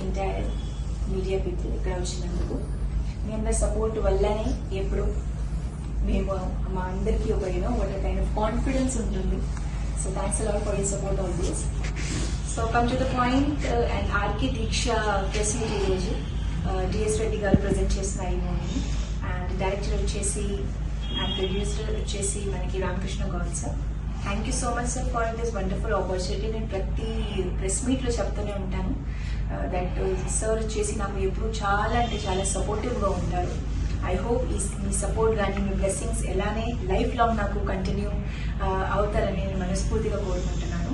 Entire media people ఇక్కడ వచ్చినందుకు. మీ అందరి సపోర్ట్ వల్లనే ఎప్పుడు మేము మా అందరికీ ఒక వాట్ కైండ్ ఆఫ్ కాన్ఫిడెన్స్ ఉంటుంది. So thanks a lot for your support always. So come to the point, and RK Deeksha press meet ఈరోజు డిఎస్ రెడ్డి గారు ప్రజెంట్ చేసిన ఈ మూవీని, అండ్ డైరెక్టర్ వచ్చేసి అండ్ ప్రొడ్యూసర్ వచ్చేసి మనకి Ramakrishna Goud sir. Thank you so much sir for this wonderful opportunity. నేను ప్రతి ప్రెస్ మీట్లో చెప్తూనే ఉంటాను దట్ సార్ వచ్చేసి నాకు ఎప్పుడు చాలా అంటే చాలా సపోర్టివ్గా ఉంటారు. ఐ హోప్ మీ సపోర్ట్ కానీ మీ బ్లెస్సింగ్స్ ఎలానే లైఫ్ లాంగ్ నాకు కంటిన్యూ అవుతారని నేను మనస్ఫూర్తిగా కోరుకుంటున్నాను.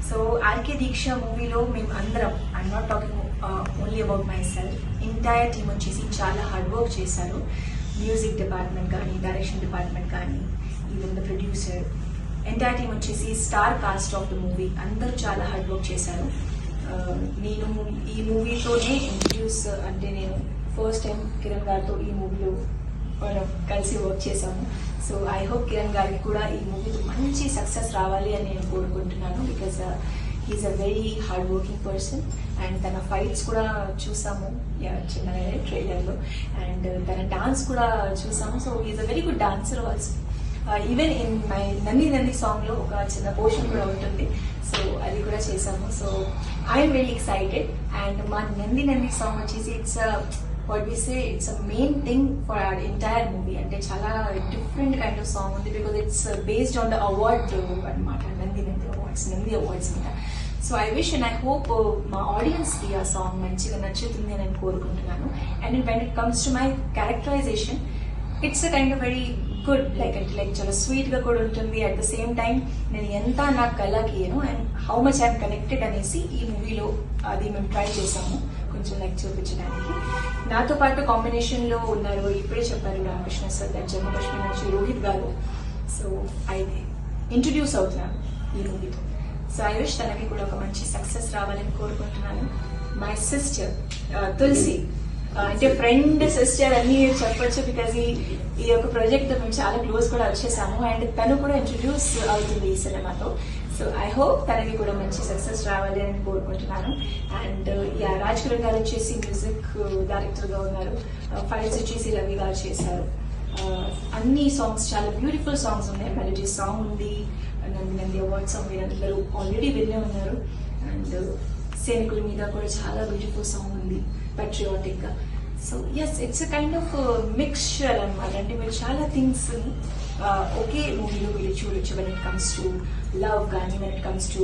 సో ఆర్కే దీక్ష మూవీలో మేము అందరం, I'm not talking only about myself, entire team వచ్చేసి చాలా హార్డ్ వర్క్ చేశారు. మ్యూజిక్ డిపార్ట్మెంట్ కానీ, డైరెక్షన్ డిపార్ట్మెంట్ కానీ, even the producer, entire team వచ్చేసి star cast of the movie అందరూ చాలా హార్డ్ వర్క్ చేశారు. నేను ఈ మూవీతోనే ఇంట్రడ్యూస్, అంటే నేను ఫస్ట్ టైం కిరణ్ గారితో ఈ మూవీలో మనం కలిసి వర్క్ చేశాము. సో ఐ హోప్ కిరణ్ గారికి కూడా ఈ మూవీతో మంచి సక్సెస్ రావాలి అని నేను కోరుకుంటున్నాను. Because he's a very hard working person. And తన ఫైట్స్ కూడా చూసాము చిన్నగా ట్రైలర్లో, అండ్ తన డాన్స్ కూడా చూసాము. So he's a very good dancer also. Even in my Nandi సాంగ్లో ఒక చిన్న పోర్షన్ కూడా ఉంటుంది. సో అది కూడా చేసాము. So I'm very excited. And మా నంది సాంగ్ వచ్చేసి what we say, it's a main thing for our entire movie. అంటే చాలా డిఫరెంట్ కైండ్ ఆఫ్ సాంగ్ ఉంది, because it's based on the award అనమాట, నంది అవార్డ్స్ మీద. So I wish and I hope మా ఆడియన్స్కి ఆ సాంగ్ మంచిగా నచ్చుతుంది అని నేను కోరుకుంటున్నాను. And when it comes to my characterization, it's a kind of very good, like చాలా స్వీట్గా కూడా ఉంటుంది. అట్ ద సేమ్ టైం నేను ఎంత నా కళకి and how much I'm connected అనేసి ఈ మూవీలో అది మేము ట్రై చేసాము కొంచెం లైక్ చూపించడానికి. నాతో పాటు కాంబినేషన్లో ఉన్నారు, ఇప్పుడే చెప్పారు రామకృష్ణ సార్, దట్ జమ్మూ కాశ్మీర్ నుంచి రోహిత్ గారు. సో ఐ ఇంట్రడ్యూస్ అవుతున్నాను ఈ మూవీతో. సో ఐ విష్ తనకి కూడా ఒక మంచి సక్సెస్ రావాలని కోరుకుంటున్నాను. మై సిస్టర్ తులసి, అంటే ఫ్రెండ్ సిస్టర్ అని చెప్పొచ్చు, బికాజ్ ఈ యొక్క ప్రాజెక్ట్ మేము చాలా క్లోజ్ కూడా వచ్చేసాము. అండ్ తను కూడా ఇంట్రడ్యూస్ అవుతుంది ఈ సినిమాతో. సో ఐ హోప్ తనకి కూడా మంచి సక్సెస్ రావాలి అని కోరుకుంటున్నాను. అండ్ రాజ్ కిరణ్ గారు వచ్చేసి మ్యూజిక్ డైరెక్టర్గా ఉన్నారు. ఫైట్స్ వచ్చేసి రవి గారు చేశారు. అన్ని సాంగ్స్ చాలా బ్యూటిఫుల్ సాంగ్స్ ఉన్నాయి. మెలోడీ సాంగ్ ఉంది, నంది అవార్డ్ సాంగ్ మీరు అందరూ ఆల్రెడీ వినే ఉన్నారు. అండ్ సైనికుల మీద కూడా చాలా బ్యూటిఫుల్ సాంగ్ ఉంది, పెట్రియాటిక్గా. So yes, it's a kind of mixture అనమాట. అంటే మీరు చాలా థింగ్స్ ఒకే మూవీలో మీరు చూడొచ్చు. When it comes to love కానీ, when it comes to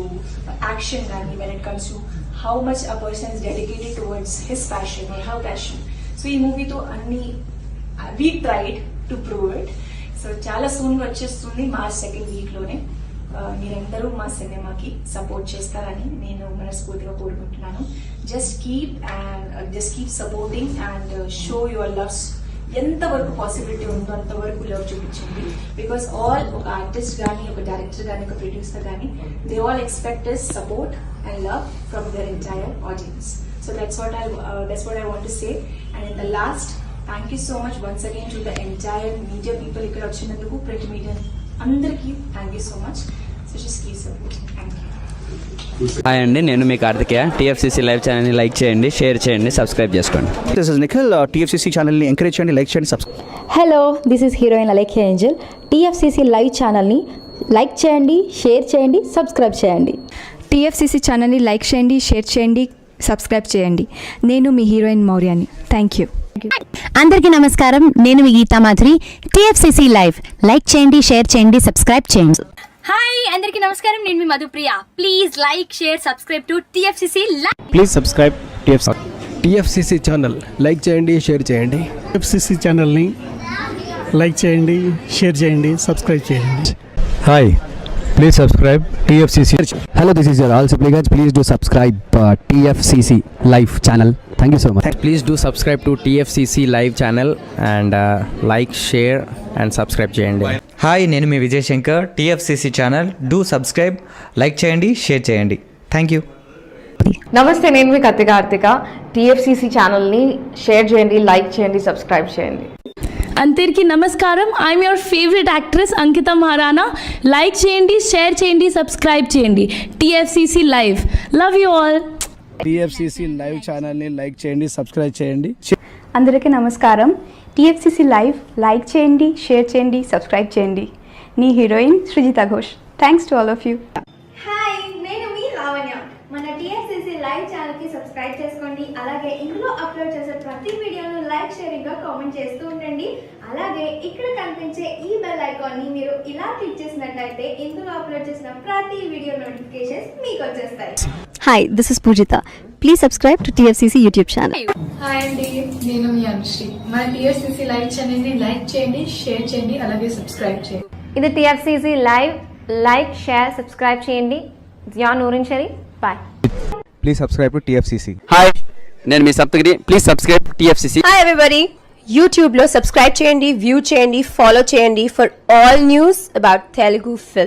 action కానీ, when it comes to how much a person is dedicated towards his passion or her passion. So ఈ మూవీతో అన్ని we tried to prove it. So చాలా సూన్గా వచ్చేస్తుంది, March 2nd వీక్లోనే. మీరందరూ మా సినిమాకి సపోర్ట్ చేస్తారని నేను మనస్ఫూర్తిగా కోరుకుంటున్నాను. Just keep supporting and show your loves. ఎంతవరకు పాసిబిలిటీ ఉందో అంతవరకు లవ్ చూపించండి. బికాస్ ఆల్, ఒక ఆర్టిస్ట్ కానీ, ఒక డైరెక్టర్ కానీ, ఒక ప్రొడ్యూసర్ కానీ, they all expect is support and love from their entire audience. So that's what I want to say. And in the last, thank you so much once again to the entire media people ఇక్కడ వచ్చినందుకు, print media అందరికీ thank you so much. So just keep supporting. Thank you. Hi అండి, నేను మీ Karthikeya. TFCC live ఛానల్ని like చేయండి, share చేయండి, subscribe చేసుకోండి. This is Nikhil. TFCC ఛానల్ని ఎంకరేజ్ చేయండి, లైక్ చేయండి, subscribe. Hello, this is heroine Alekhya Angel. TFCC live ఛానల్ని లైక్ చేయండి, షేర్ చేయండి, సబ్స్క్రైబ్ చేయండి. టీఎఫ్సీసీ ఛానల్ని లైక్ చేయండి, షేర్ చేయండి, సబ్స్క్రైబ్ చేయండి. నేను మీ హీరోయిన్ మౌర్యాని. Thank you. అందరికీ నమస్కారం, నేను మీ Geetha Madhuri. TFCC live like చేయండి, షేర్ చేయండి, సబ్స్క్రైబ్ చేయండి. హాయ్ అందరికీ నమస్కారం, నేను మీ Madhupriya. Please like, share, subscribe to TFCC live. Please subscribe TFCC channel. Like చేయండి, షేర్ చేయండి. టీఎఫ్సీసీ ఛానల్ని లైక్ చేయండి, షేర్ చేయండి, సబ్స్క్రైబ్ చేయండి. Hi, please subscribe TFCC. Hello, this is your all supplicants. Please do subscribe TFCC Live channel. Thank you so much. Please do subscribe to TFCC live channel and like, share and subscribe చేయండి. Hi, నేను మీ Vijay Shankar. TFCC channel do subscribe, like చేయండి, share చేయండి. Thank you. నమస్తే, నేను మీ Karthika. TFCC ఛానల్ని share చేయండి, లైక్ చేయండి, సబ్స్క్రైబ్ చేయండి. అందరికీ నమస్కారం, I'm your favourite actress Ankita Maharana. Like చేయండి, షేర్ చేయండి, సబ్స్క్రైబ్ చేయండి. TFCC live. Love you all. TFCC live ఛానల్ని లైక్ చేయండి, సబ్స్క్రైబ్ చేయండి. అందరికీ నమస్కారం. టీఎఫ్సీసీ లైవ్ లైక్ చేయండి, షేర్ చేయండి, సబ్స్క్రైబ్ చేయండి. నీ heroine Srujitha Ghosh. Thanks to all of you. Hi, నేను మీ లావణ్య. మన టీఎఫ్సీసీ లైవ్ ఛానల్కి సబ్స్క్రైబ్ చేసుకోండి. అలాగే ఇందులో అప్లోడ్ చేసే ప్రతి వీడియోను లైక్, షేరింగ్గా కామెంట్ చేస్తూ ఉండండి. అలాగే ఇక్కడ కనిపించే ఈ బెల్ ఐకాన్ని మీరు ఇలా క్లిక్ చేసినట్లయితే ఇందులో అప్లోడ్ చేసిన ప్రతి వీడియో నోటిఫికేషన్స్ మీకు వచ్చేస్తాయి. Hi, this is Poojitha. Please subscribe to TFCC YouTube channel. Hi అండి, నేను మీ అనుశ్రీ. మన టీఎఫ్సీసీ లైవ్ ఛానల్ని లైక్ చేయండి, షేర్ చేయండి, అలాగే సబ్స్క్రైబ్ చేయండి. ఇది TFCC live. Like, share, subscribe చేయండి. Zia Noorin Shari. Bye. Please subscribe to TFCC. Hi, నేను మీ Saptagiri. Please subscribe TFCC. Hi everybody, యూట్యూబ్లో సబ్స్క్రైబ్ చేయండి, వ్యూ చేయండి, ఫాలో చేయండి for all news about Telugu film.